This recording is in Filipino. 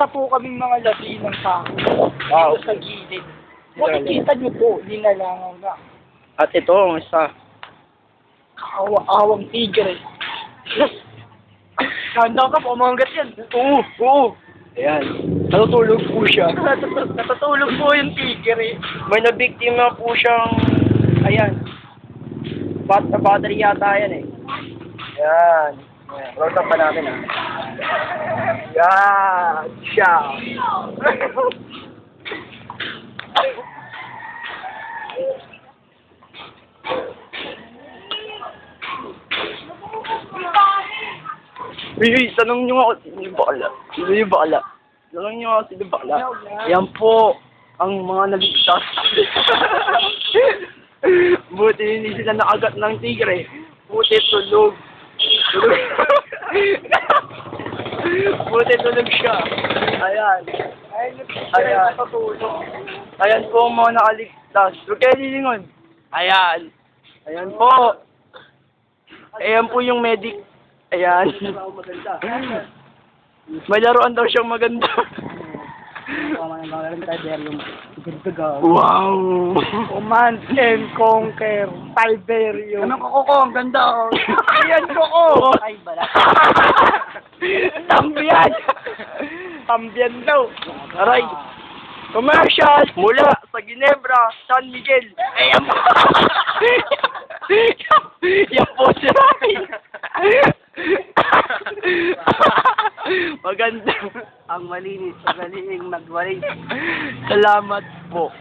Sa po kaming mga Latinang tao. Wow. Dito sa gilid. Makikita niyo po, dinalangaw na. At ito ang isa. Kaawa-awang tigre. Kanda ka po, umangat yan. Oo, oo. Ayan. Natutulog po siya. Natutulog po yung tigre. May nabiktima po siyang, ayan. Battery yata yan eh. Ayan. Ayan. Roll up pa natin ah. Ayan. Siya. Uy, tanong nyo ako, sino yung bakla? Sino yung bakla? Tanong nyo ako, sino yung bakla? Yan po, ang mga naligtas. Buti hindi sila nakagat ng tigre. Buti tulog. Tulog. Buti tulog siya. Ayan. Ayan. Ayan po ang mga nakaligtas. Huwag kayo lilingon. Ayan. Ayan po. Ayan po yung medic. Ayan. May laruan daw siyang maganda. Wow! Command and Conquer. Tiberium. Anong kuko? Ang ganda oh. Ayan ko ko. Ay, bala. Tambian. Tambian daw. Aray! Commercial mula sa Ginebra, San Miguel. Ayan po. Yan po si Rami. Maganda. Ang malinis, magaling magwalis. Salamat po.